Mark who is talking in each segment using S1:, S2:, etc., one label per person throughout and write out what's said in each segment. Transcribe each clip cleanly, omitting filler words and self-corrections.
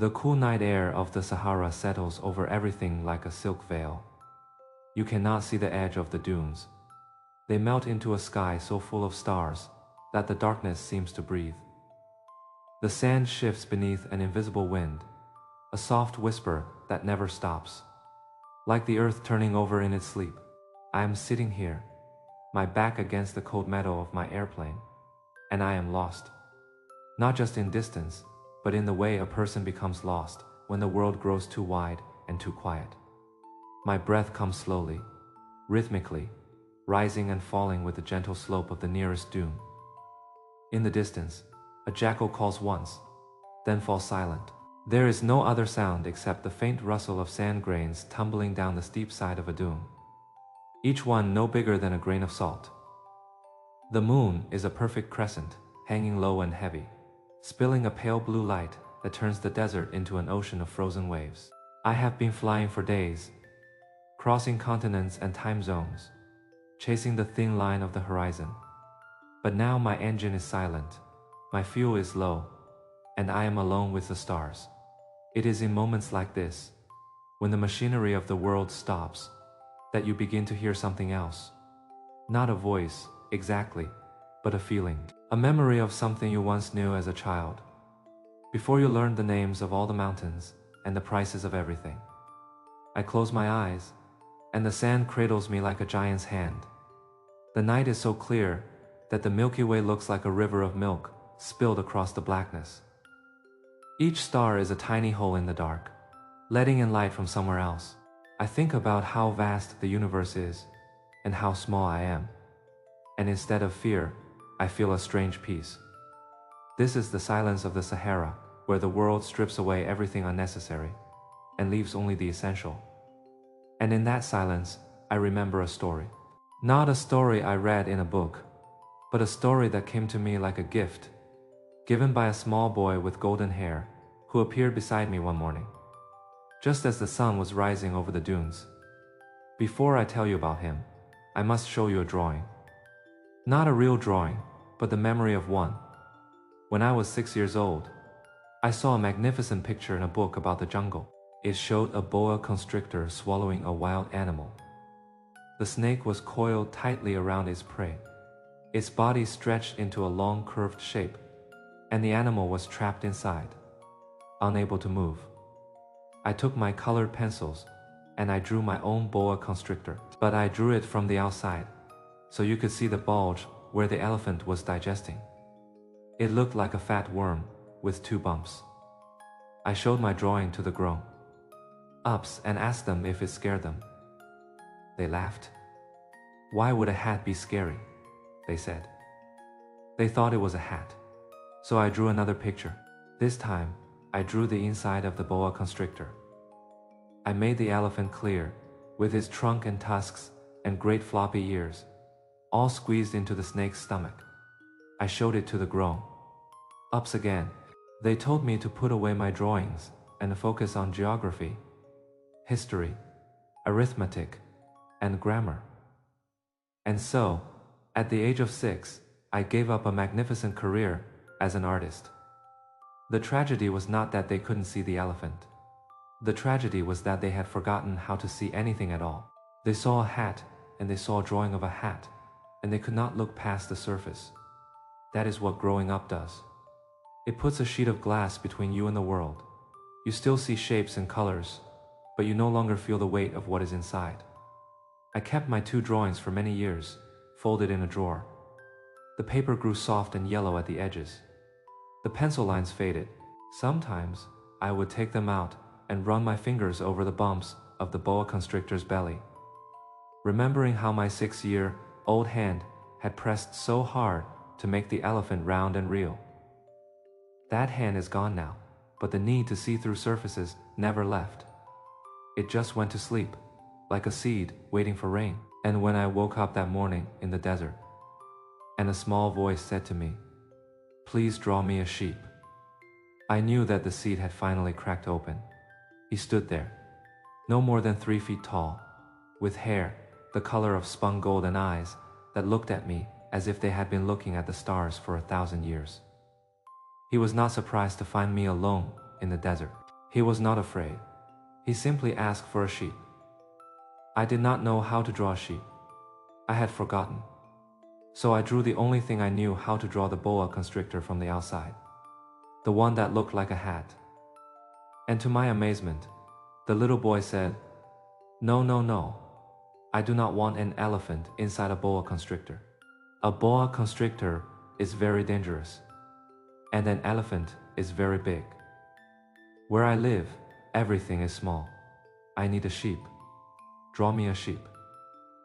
S1: The cool night air of the Sahara settles over everything like a silk veil. You cannot see the edge of the dunes. They melt into a sky so full of stars that the darkness seems to breathe. The sand shifts beneath an invisible wind, a soft whisper that never stops. Like the earth turning over in its sleep, I am sitting here, my back against the cold metal of my airplane, and I am lost. Not just in distance, but in the way a person becomes lost when the world grows too wide and too quiet. My breath comes slowly, rhythmically, rising and falling with the gentle slope of the nearest dune. In the distance, a jackal calls once, then falls silent. There is no other sound except the faint rustle of sand grains tumbling down the steep side of a dune, each one no bigger than a grain of salt. The moon is a perfect crescent, hanging low and heavy, spilling a pale blue light that turns the desert into an ocean of frozen waves. I have been flying for days, crossing continents and time zones, chasing the thin line of the horizon. But now my engine is silent, my fuel is low, and I am alone with the stars. It is in moments like this, when the machinery of the world stops, that you begin to hear something else. Not a voice, exactly, but a feeling. A memory of something you once knew as a child, before you learned the names of all the mountains and the prices of everything. I close my eyes, and the sand cradles me like a giant's hand. The night is so clear that the Milky Way looks like a river of milk spilled across the blackness. Each star is a tiny hole in the dark, letting in light from somewhere else. I think about how vast the universe is, and how small I am. And instead of fear, I feel a strange peace. This is the silence of the Sahara, where the world strips away everything unnecessary, and leaves only the essential. And in that silence, I remember a story. Not a story I read in a book, but a story that came to me like a gift, given by a small boy with golden hair, who appeared beside me one morning, just as the sun was rising over the dunes. Before I tell you about him, I must show you a drawing. Not a real drawing, but the memory of one. When I was 6 years old, I saw a magnificent picture in a book about the jungle. It showed a boa constrictor swallowing a wild animal. The snake was coiled tightly around its prey, its body stretched into a long curved shape, and the animal was trapped inside, unable to move. I took my colored pencils, and I drew my own boa constrictor, but I drew it from the outside, so you could see the bulge where the elephant was digesting. It looked like a fat worm with 2 bumps. I showed my drawing to the grown-ups and asked them if it scared them. They laughed. Why would a hat be scary? They said. They thought it was a hat. So I drew another picture. This time, I drew the inside of the boa constrictor. I made the elephant clear, with his trunk and tusks and great floppy ears, all squeezed into the snake's stomach. I showed it to the grown-ups again. They told me to put away my drawings and focus on geography, history, arithmetic, and grammar. And so, at the age of 6, I gave up a magnificent career as an artist. The tragedy was not that they couldn't see the elephant. The tragedy was that they had forgotten how to see anything at all. They saw a hat, and they saw a drawing of a hat, and they could not look past the surface. That is what growing up does. It puts a sheet of glass between you and the world. You still see shapes and colors, but you no longer feel the weight of what is inside. I kept my 2 drawings for many years, folded in a drawer. The paper grew soft and yellow at the edges. The pencil lines faded. Sometimes, I would take them out and run my fingers over the bumps of the boa constrictor's belly, remembering how my 6-year-old hand had pressed so hard to make the elephant round and real. That hand is gone now, but the need to see through surfaces never left. It just went to sleep, like a seed waiting for rain. And when I woke up that morning in the desert, and a small voice said to me, "Please draw me a sheep," I knew that the seed had finally cracked open. He stood there, no more than 3 feet tall, with hair the color of spun gold and eyes that looked at me as if they had been looking at the stars for 1,000 years. He was not surprised to find me alone in the desert. He was not afraid. He simply asked for a sheep. I did not know how to draw a sheep. I had forgotten. So I drew the only thing I knew how to draw, the boa constrictor from the outside. The one that looked like a hat. And to my amazement, the little boy said, "No, no, no. I do not want an elephant inside a boa constrictor. A boa constrictor is very dangerous. And an elephant is very big. Where I live, everything is small. I need a sheep. Draw me a sheep."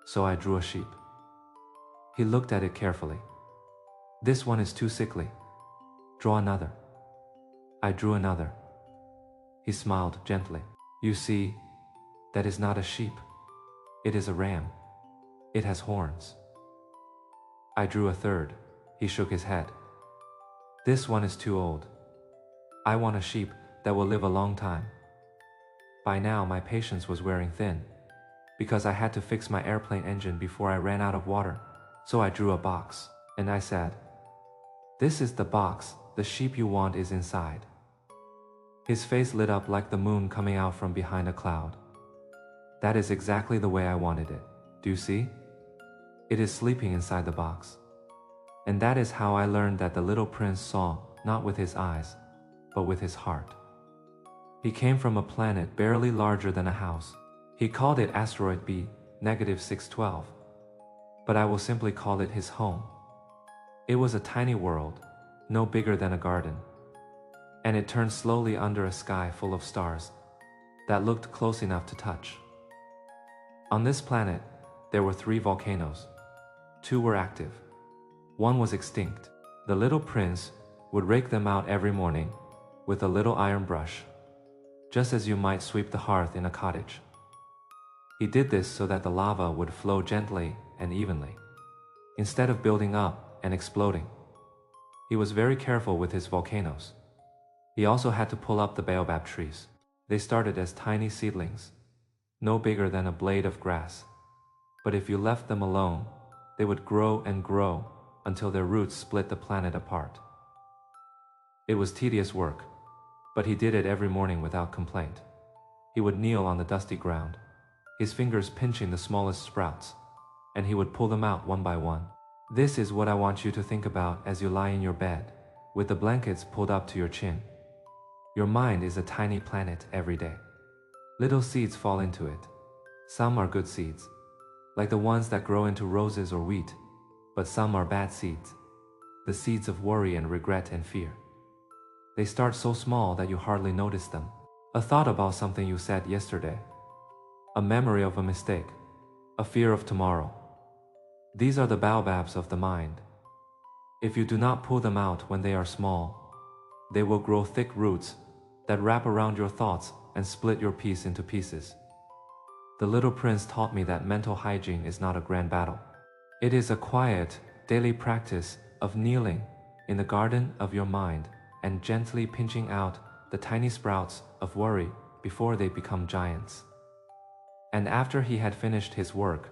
S1: So I drew a sheep. He looked at it carefully. "This one is too sickly. Draw another." I drew another. He smiled gently. "You see, that is not a sheep. It is a ram. It has horns." I drew a third. He shook his head. "This one is too old. I want a sheep that will live a long time." By now my patience was wearing thin, because I had to fix my airplane engine before I ran out of water, so I drew a box, and I said, "This is the box, the sheep you want is inside." His face lit up like the moon coming out from behind a cloud. "That is exactly the way I wanted it. Do you see? It is sleeping inside the box." And that is how I learned that the little prince saw, not with his eyes, but with his heart. He came from a planet barely larger than a house. He called it Asteroid B-612, but I will simply call it his home. It was a tiny world, no bigger than a garden, and it turned slowly under a sky full of stars that looked close enough to touch. On this planet, there were 3 volcanoes. 2 were active. 1 was extinct. The little prince would rake them out every morning with a little iron brush, just as you might sweep the hearth in a cottage. He did this so that the lava would flow gently and evenly, instead of building up and exploding. He was very careful with his volcanoes. He also had to pull up the baobab trees. They started as tiny seedlings, no bigger than a blade of grass. But if you left them alone, they would grow and grow until their roots split the planet apart. It was tedious work, but he did it every morning without complaint. He would kneel on the dusty ground, his fingers pinching the smallest sprouts, and he would pull them out one by one. This is what I want you to think about as you lie in your bed, with the blankets pulled up to your chin. Your mind is a tiny planet every day. Little seeds fall into it. Some are good seeds, like the ones that grow into roses or wheat, but some are bad seeds, the seeds of worry and regret and fear. They start so small that you hardly notice them. A thought about something you said yesterday, a memory of a mistake, a fear of tomorrow. These are the baobabs of the mind. If you do not pull them out when they are small, they will grow thick roots that wrap around your thoughts and split your peace into pieces. The little prince taught me that mental hygiene is not a grand battle. It is a quiet, daily practice of kneeling in the garden of your mind and gently pinching out the tiny sprouts of worry before they become giants. And after he had finished his work,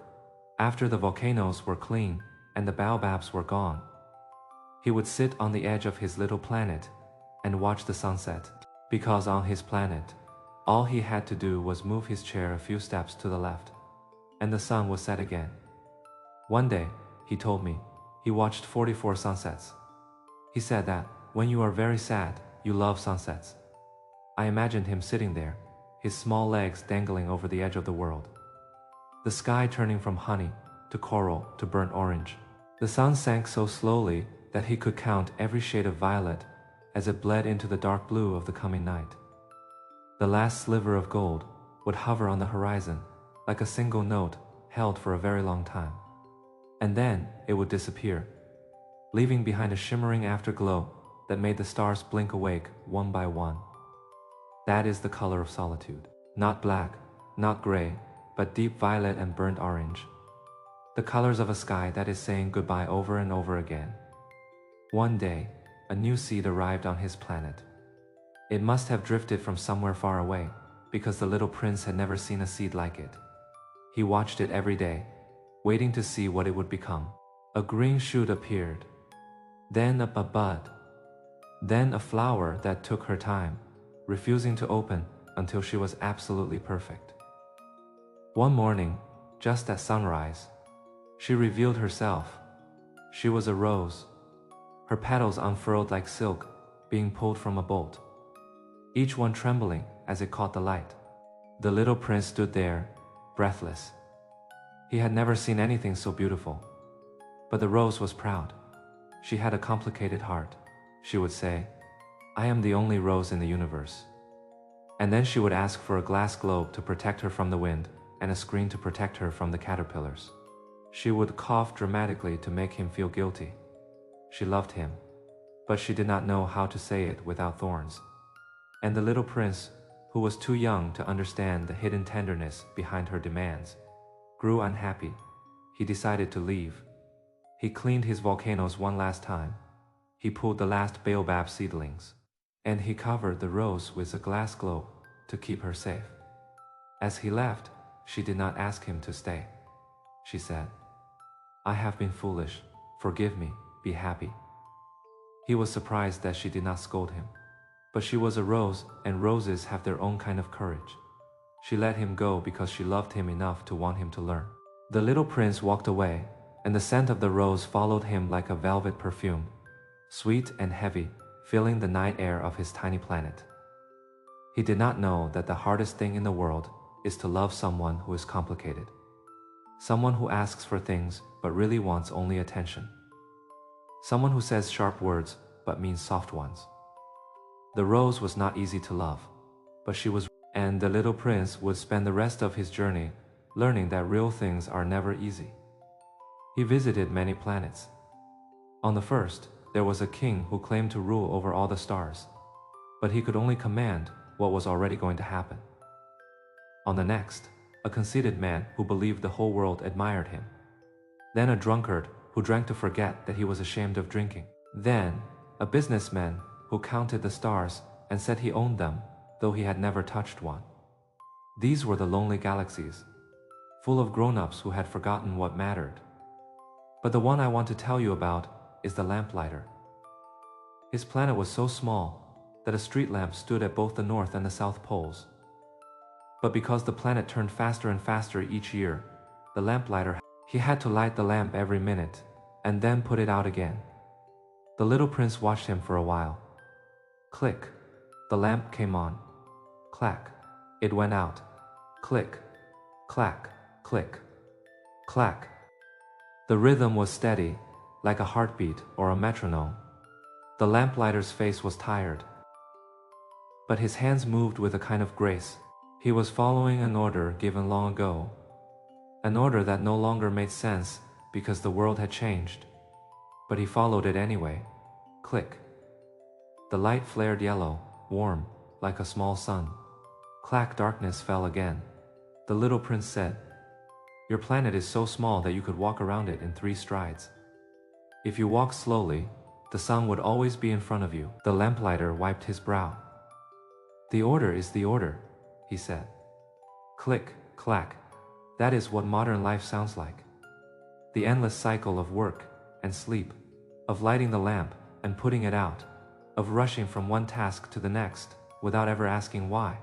S1: after the volcanoes were clean and the baobabs were gone, he would sit on the edge of his little planet and watch the sunset. Because on his planet, all he had to do was move his chair a few steps to the left, and the sun would set again. One day, he told me, he watched 44 sunsets. He said that, when you are very sad, you love sunsets. I imagined him sitting there, his small legs dangling over the edge of the world. The sky turning from honey to coral to burnt orange. The sun sank so slowly that he could count every shade of violet as it bled into the dark blue of the coming night. The last sliver of gold would hover on the horizon like a single note held for a very long time. And then it would disappear, leaving behind a shimmering afterglow that made the stars blink awake one by one. That is the color of solitude. Not black, not gray, but deep violet and burnt orange. The colors of a sky that is saying goodbye over and over again. One day, a new seed arrived on his planet. It must have drifted from somewhere far away, because the little prince had never seen a seed like it. He watched it every day, waiting to see what it would become. A green shoot appeared, then a bud, then a flower that took her time, refusing to open until she was absolutely perfect. One morning, just at sunrise, she revealed herself. She was a rose, her petals unfurled like silk being pulled from a bolt, each one trembling as it caught the light. The little prince stood there, breathless. He had never seen anything so beautiful. But the rose was proud. She had a complicated heart. She would say, "I am the only rose in the universe." And then she would ask for a glass globe to protect her from the wind and a screen to protect her from the caterpillars. She would cough dramatically to make him feel guilty. She loved him, but she did not know how to say it without thorns. And the little prince, who was too young to understand the hidden tenderness behind her demands, grew unhappy. He decided to leave. He cleaned his volcanoes one last time. He pulled the last baobab seedlings. And he covered the rose with a glass globe to keep her safe. As he left, she did not ask him to stay. She said, "I have been foolish. Forgive me. Be happy." He was surprised that she did not scold him. But she was a rose, and roses have their own kind of courage. She let him go because she loved him enough to want him to learn. The little prince walked away, and the scent of the rose followed him like a velvet perfume, sweet and heavy, filling the night air of his tiny planet. He did not know that the hardest thing in the world is to love someone who is complicated. Someone who asks for things but really wants only attention. Someone who says sharp words but means soft ones. The rose was not easy to love, but she was, and the little prince would spend the rest of his journey learning that real things are never easy. He visited many planets. On the first, there was a king who claimed to rule over all the stars, but he could only command what was already going to happen. On the next, a conceited man who believed the whole world admired him. Then a drunkard who drank to forget that he was ashamed of drinking. Then, a businessman who counted the stars and said he owned them, though he had never touched one. These were the lonely galaxies, full of grown-ups who had forgotten what mattered. But the one I want to tell you about is the lamplighter. His planet was so small that a street lamp stood at both the North and the South poles. But because the planet turned faster and faster each year, the lamplighter, he had to light the lamp every minute and then put it out again. The little prince watched him for a while. Click, the lamp came on. Clack, it went out. Click, clack, click, clack. The rhythm was steady, like a heartbeat or a metronome. The lamplighter's face was tired, but his hands moved with a kind of grace. He was following an order given long ago, an order that no longer made sense because the world had changed, but he followed it anyway. Click. The light flared yellow, warm, like a small sun. Clack, darkness fell again. The little prince said, "Your planet is so small that you could walk around it in 3 strides. If you walk slowly, the sun would always be in front of you." The lamplighter wiped his brow. "The order is the order," he said. Click, clack. That is what modern life sounds like. The endless cycle of work and sleep, of lighting the lamp and putting it out, of rushing from one task to the next without ever asking why.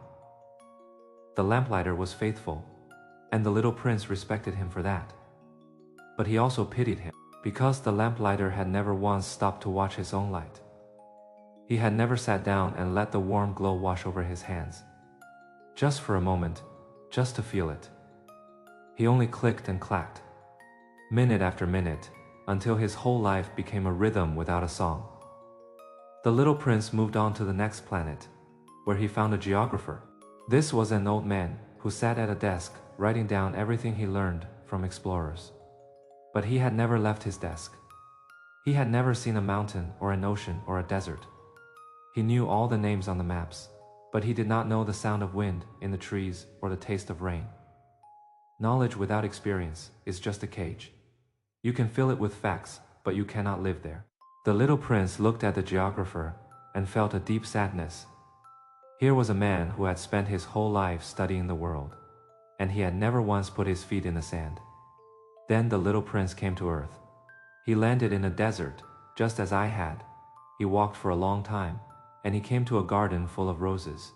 S1: The lamplighter was faithful, and the little prince respected him for that. But he also pitied him, because the lamplighter had never once stopped to watch his own light. He had never sat down and let the warm glow wash over his hands. Just for a moment, just to feel it. He only clicked and clacked, minute after minute, until his whole life became a rhythm without a song. The little prince moved on to the next planet, where he found a geographer. This was an old man who sat at a desk writing down everything he learned from explorers. But he had never left his desk. He had never seen a mountain or an ocean or a desert. He knew all the names on the maps, but he did not know the sound of wind in the trees or the taste of rain. Knowledge without experience is just a cage. You can fill it with facts, but you cannot live there. The little prince looked at the geographer and felt a deep sadness. Here was a man who had spent his whole life studying the world, and he had never once put his feet in the sand. Then the little prince came to Earth. He landed in a desert, just as I had. He walked for a long time, and he came to a garden full of roses.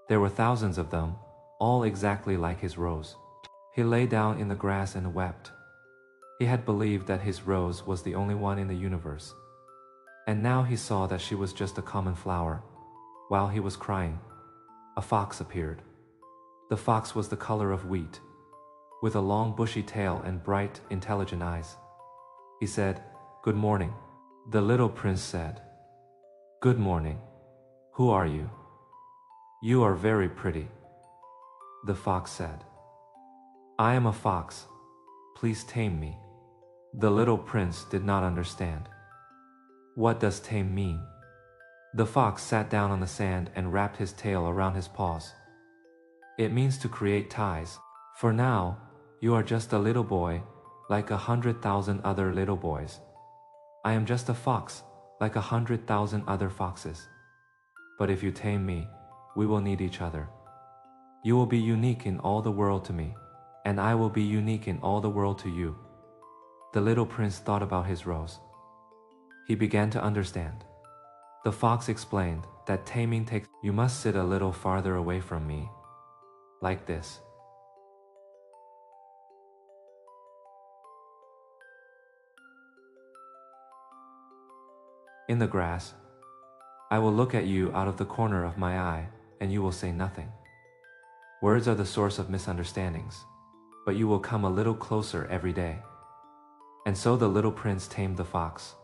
S1: There were thousands of them, all exactly like his rose. He lay down in the grass and wept. He had believed that his rose was the only one in the universe. And now he saw that she was just a common flower. While he was crying, a fox appeared. The fox was the color of wheat, with a long bushy tail and bright, intelligent eyes. He said, "Good morning." The little prince said, "Good morning. Who are you?" "You are very pretty." The fox said, "I am a fox. Please tame me." The little prince did not understand. What does tame mean? The fox sat down on the sand and wrapped his tail around his paws. It means to create ties. For now, you are just a little boy, like 100,000 other little boys. I am just a fox, like 100,000 other foxes. But if you tame me, we will need each other. You will be unique in all the world to me, and I will be unique in all the world to you. The little prince thought about his rose. He began to understand. The fox explained that taming takes, "You must sit a little farther away from me, like this." In the grass, I will look at you out of the corner of my eye, and you will say nothing. Words are the source of misunderstandings, but you will come a little closer every day. And so the little prince tamed the fox.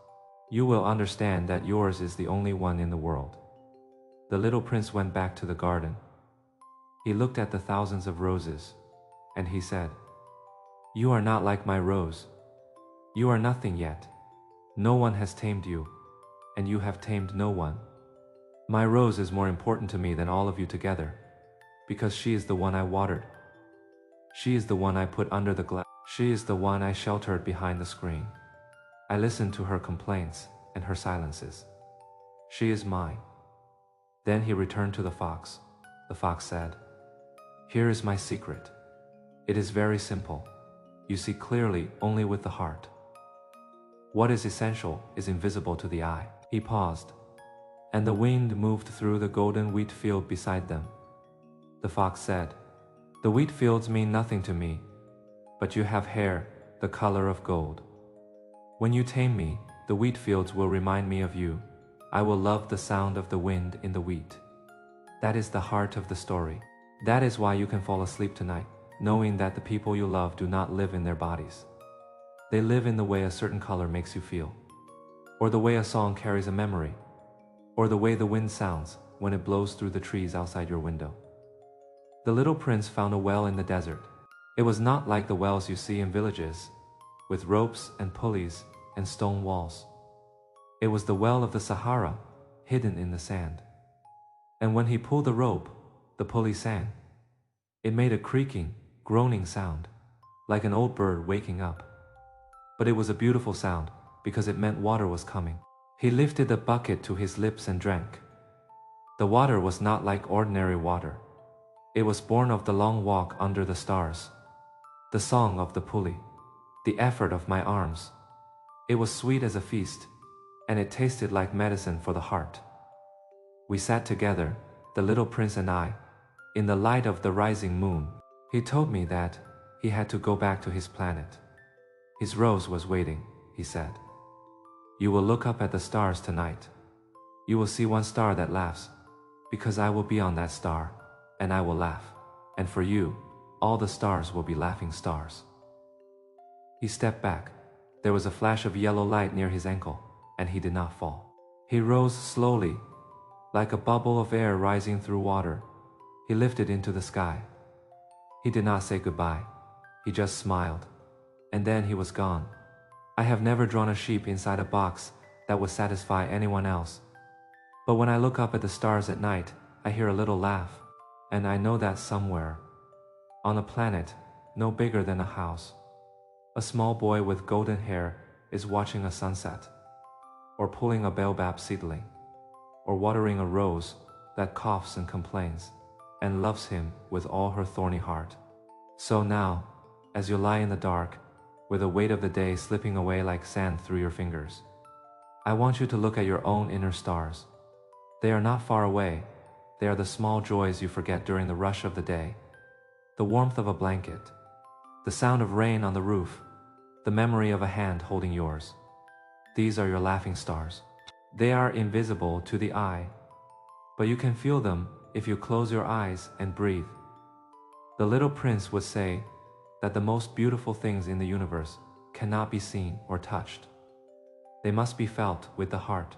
S1: You will understand that yours is the only one in the world. The little prince went back to the garden. He looked at the thousands of roses, and he said, "You are not like my rose. You are nothing yet. No one has tamed you, and you have tamed no one. My rose is more important to me than all of you together, because she is the one I watered. She is the one I put under the glass. She is the one I sheltered behind the screen. I listened to her complaints and her silences. She is mine." Then he returned to the fox. The fox said, "Here is my secret. It is very simple. You see clearly only with the heart. What is essential is invisible to the eye." He paused, and the wind moved through the golden wheat field beside them. The fox said, "The wheat fields mean nothing to me, but you have hair the color of gold. When you tame me, the wheat fields will remind me of you. I will love the sound of the wind in the wheat." That is the heart of the story. That is why you can fall asleep tonight, knowing that the people you love do not live in their bodies. They live in the way a certain color makes you feel, or the way a song carries a memory, or the way the wind sounds when it blows through the trees outside your window. The little prince found a well in the desert. It was not like the wells you see in villages, with ropes and pulleys and stone walls. It was the well of the Sahara, hidden in the sand. And when he pulled the rope, the pulley sang. It made a creaking, groaning sound, like an old bird waking up. But it was a beautiful sound, because it meant water was coming. He lifted the bucket to his lips and drank. The water was not like ordinary water. It was born of the long walk under the stars, the song of the pulley, the effort of my arms. It was sweet as a feast, and it tasted like medicine for the heart. We sat together, the little prince and I, in the light of the rising moon. He told me that he had to go back to his planet. His rose was waiting, he said. "You will look up at the stars tonight. You will see one star that laughs, because I will be on that star, and I will laugh. And for you, all the stars will be laughing stars." He stepped back. There was a flash of yellow light near his ankle, and he did not fall. He rose slowly, like a bubble of air rising through water. He lifted into the sky. He did not say goodbye. He just smiled. And then he was gone. I have never drawn a sheep inside a box that would satisfy anyone else. But when I look up at the stars at night, I hear a little laugh, and I know that somewhere, on a planet no bigger than a house, a small boy with golden hair is watching a sunset, or pulling a baobab seedling, or watering a rose that coughs and complains, and loves him with all her thorny heart. So now, as you lie in the dark, with the weight of the day slipping away like sand through your fingers, I want you to look at your own inner stars. They are not far away. They are the small joys you forget during the rush of the day. The warmth of a blanket, the sound of rain on the roof, the memory of a hand holding yours. These are your laughing stars. They are invisible to the eye, but you can feel them if you close your eyes and breathe. The little prince would say that the most beautiful things in the universe cannot be seen or touched. They must be felt with the heart.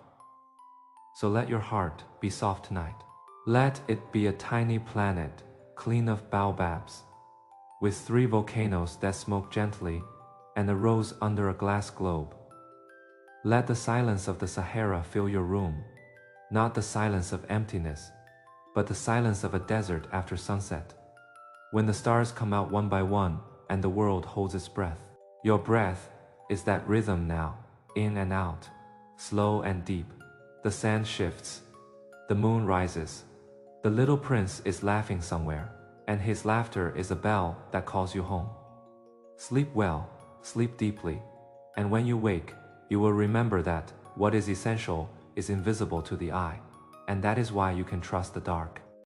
S1: So let your heart be soft tonight. Let it be a tiny planet, clean of baobabs, with 3 volcanoes that smoke gently, and a rose under a glass globe. Let the silence of the Sahara fill your room, not the silence of emptiness, but the silence of a desert after sunset, when the stars come out one by one and the world holds its breath. Your breath is that rhythm now, in and out, slow and deep. The sand shifts, the moon rises. The little prince is laughing somewhere, and his laughter is a bell that calls you home. Sleep well, sleep deeply, and when you wake, you will remember that what is essential is invisible to the eye, and that is why you can trust the dark.